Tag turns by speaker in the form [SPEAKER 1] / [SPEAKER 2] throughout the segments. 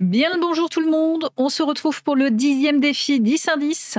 [SPEAKER 1] Bien le bonjour tout le monde, on se retrouve pour le 10e défi 10 indices.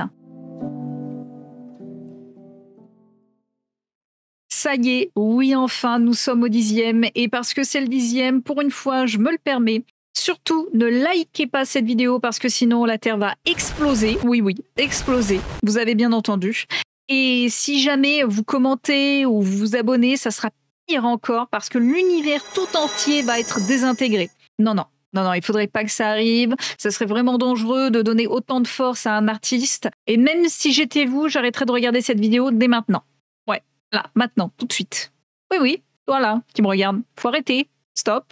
[SPEAKER 1] Ça y est, oui enfin, nous sommes au 10e et parce que c'est le 10e, pour une fois, je me le permets. Surtout, ne likez pas cette vidéo parce que sinon la Terre va exploser. Oui, oui, exploser. Vous avez bien entendu. Et si jamais vous commentez ou vous vous abonnez, ça sera pire encore parce que l'univers tout entier va être désintégré. Non, non. Non, non, il faudrait pas que ça arrive. Ça serait vraiment dangereux de donner autant de force à un artiste. Et même si j'étais vous, j'arrêterais de regarder cette vidéo dès maintenant. Ouais, là, maintenant, tout de suite. Oui, oui, toi là, qui me regarde. Faut arrêter. Stop.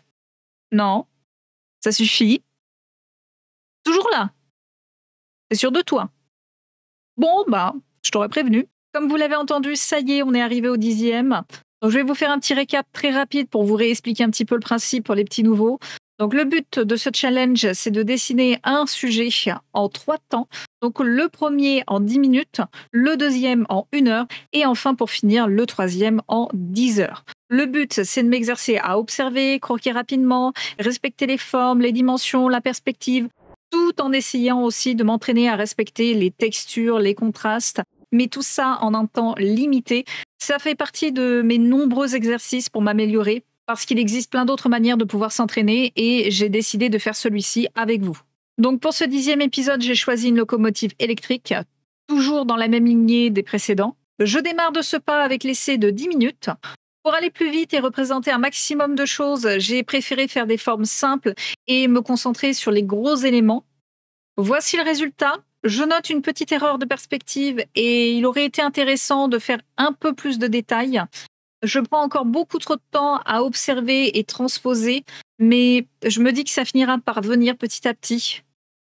[SPEAKER 1] Non, ça suffit. Toujours là. C'est sûr de toi. Bon, bah, je t'aurais prévenu. Comme vous l'avez entendu, ça y est, on est arrivé au 10e. Donc, je vais vous faire un petit récap très rapide pour vous réexpliquer un petit peu le principe pour les petits nouveaux. Donc, le but de ce challenge, c'est de dessiner un sujet en 3 temps. Donc, le premier en 10 minutes, le deuxième en 1 heure et enfin, pour finir, le troisième en 10 heures. Le but, c'est de m'exercer à observer, croquer rapidement, respecter les formes, les dimensions, la perspective, tout en essayant aussi de m'entraîner à respecter les textures, les contrastes, mais tout ça en un temps limité. Ça fait partie de mes nombreux exercices pour m'améliorer, parce qu'il existe plein d'autres manières de pouvoir s'entraîner et j'ai décidé de faire celui-ci avec vous. Donc pour ce 10e épisode, j'ai choisi une locomotive électrique, toujours dans la même lignée des précédents. Je démarre de ce pas avec l'essai de 10 minutes. Pour aller plus vite et représenter un maximum de choses, j'ai préféré faire des formes simples et me concentrer sur les gros éléments. Voici le résultat. Je note une petite erreur de perspective et il aurait été intéressant de faire un peu plus de détails. Je prends encore beaucoup trop de temps à observer et transposer, mais je me dis que ça finira par venir petit à petit.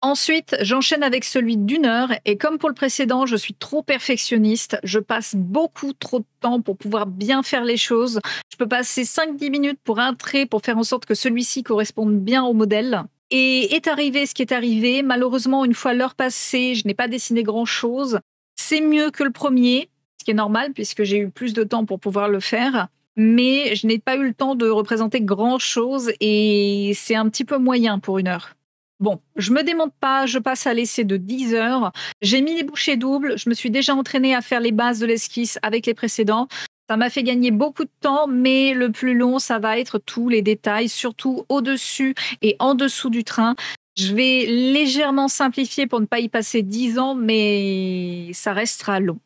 [SPEAKER 1] Ensuite, j'enchaîne avec celui d'1 heure et comme pour le précédent, je suis trop perfectionniste. Je passe beaucoup trop de temps pour pouvoir bien faire les choses. Je peux passer 5-10 minutes pour un trait pour faire en sorte que celui-ci corresponde bien au modèle. Et est arrivé ce qui est arrivé. Malheureusement, une fois l'heure passée, je n'ai pas dessiné grand-chose. C'est mieux que le premier, ce qui est normal puisque j'ai eu plus de temps pour pouvoir le faire. Mais je n'ai pas eu le temps de représenter grand-chose et c'est un petit peu moyen pour 1 heure. Bon, je me démonte pas, je passe à l'essai de 10 heures. J'ai mis les bouchées doubles, je me suis déjà entraînée à faire les bases de l'esquisse avec les précédents. Ça m'a fait gagner beaucoup de temps, mais le plus long, ça va être tous les détails, surtout au-dessus et en dessous du train. Je vais légèrement simplifier pour ne pas y passer 10 ans, mais ça restera long.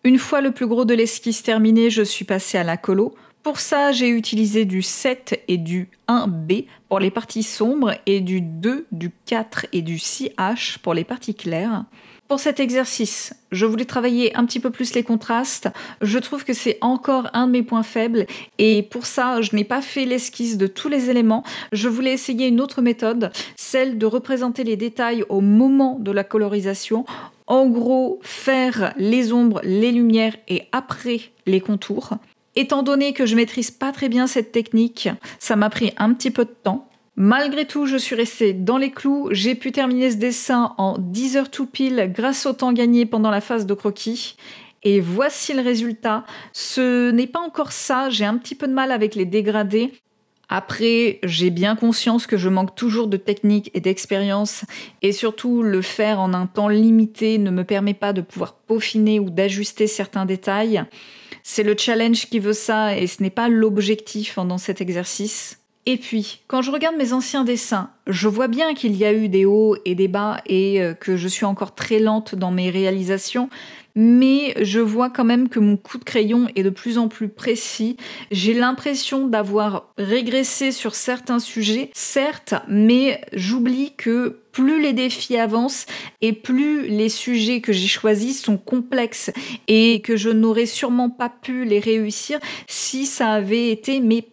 [SPEAKER 1] Une fois le plus gros de l'esquisse terminé, je suis passée à la colo. Pour ça, j'ai utilisé du 7 et du 1B pour les parties sombres et du 2, du 4 et du 6H pour les parties claires. Pour cet exercice, je voulais travailler un petit peu plus les contrastes. Je trouve que c'est encore un de mes points faibles et pour ça, je n'ai pas fait l'esquisse de tous les éléments. Je voulais essayer une autre méthode, celle de représenter les détails au moment de la colorisation. En gros, faire les ombres, les lumières et après les contours. Étant donné que je maîtrise pas très bien cette technique, ça m'a pris un petit peu de temps. Malgré tout, je suis restée dans les clous. J'ai pu terminer ce dessin en 10 heures tout pile grâce au temps gagné pendant la phase de croquis. Et voici le résultat. Ce n'est pas encore ça, j'ai un petit peu de mal avec les dégradés. Après, j'ai bien conscience que je manque toujours de technique et d'expérience et surtout le faire en un temps limité ne me permet pas de pouvoir peaufiner ou d'ajuster certains détails. C'est le challenge qui veut ça et ce n'est pas l'objectif dans cet exercice. Et puis, quand je regarde mes anciens dessins, je vois bien qu'il y a eu des hauts et des bas et que je suis encore très lente dans mes réalisations, mais je vois quand même que mon coup de crayon est de plus en plus précis. J'ai l'impression d'avoir régressé sur certains sujets, certes, mais j'oublie que plus les défis avancent et plus les sujets que j'ai choisis sont complexes et que je n'aurais sûrement pas pu les réussir si ça avait été mes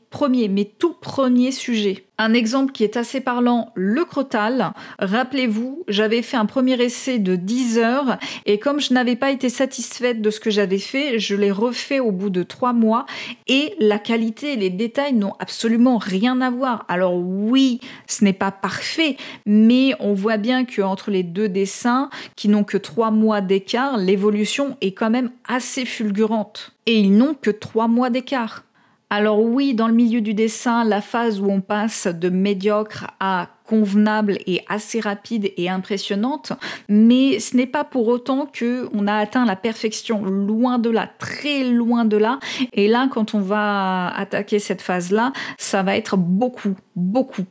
[SPEAKER 1] tout premiers sujets. Un exemple qui est assez parlant, le crotale. Rappelez-vous, j'avais fait un premier essai de 10 heures et comme je n'avais pas été satisfaite de ce que j'avais fait, je l'ai refait au bout de 3 mois et la qualité et les détails n'ont absolument rien à voir. Alors oui, ce n'est pas parfait, mais on voit bien qu'entre les deux dessins, qui n'ont que 3 mois d'écart, l'évolution est quand même assez fulgurante. Et ils n'ont que 3 mois d'écart. Alors oui, dans le milieu du dessin, la phase où on passe de médiocre à convenable et assez rapide et impressionnante, mais ce n'est pas pour autant que on a atteint la perfection, loin de là, très loin de là. Et là, quand on va attaquer cette phase-là, ça va être beaucoup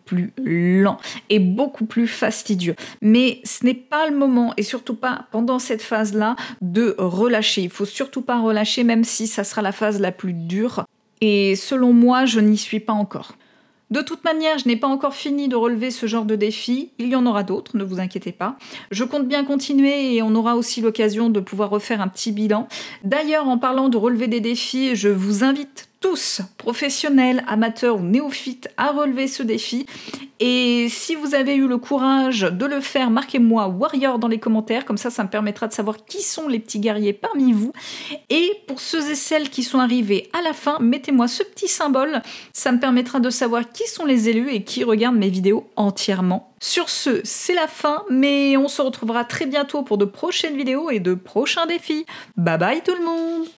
[SPEAKER 1] plus lent et beaucoup plus fastidieux. Mais ce n'est pas le moment, et surtout pas pendant cette phase-là, de relâcher. Il faut surtout pas relâcher, même si ça sera la phase la plus dure. Et selon moi, je n'y suis pas encore. De toute manière, je n'ai pas encore fini de relever ce genre de défi, il y en aura d'autres, ne vous inquiétez pas. Je compte bien continuer et on aura aussi l'occasion de pouvoir refaire un petit bilan. D'ailleurs, en parlant de relever des défis, je vous invite tous, professionnels, amateurs ou néophytes, à relever ce défi. Et si vous avez eu le courage de le faire, marquez-moi Warrior dans les commentaires, comme ça me permettra de savoir qui sont les petits guerriers parmi vous. Et pour ceux et celles qui sont arrivés à la fin, mettez-moi ce petit symbole, ça me permettra de savoir qui sont les élus et qui regardent mes vidéos entièrement. Sur ce, c'est la fin, mais on se retrouvera très bientôt pour de prochaines vidéos et de prochains défis. Bye bye tout le monde!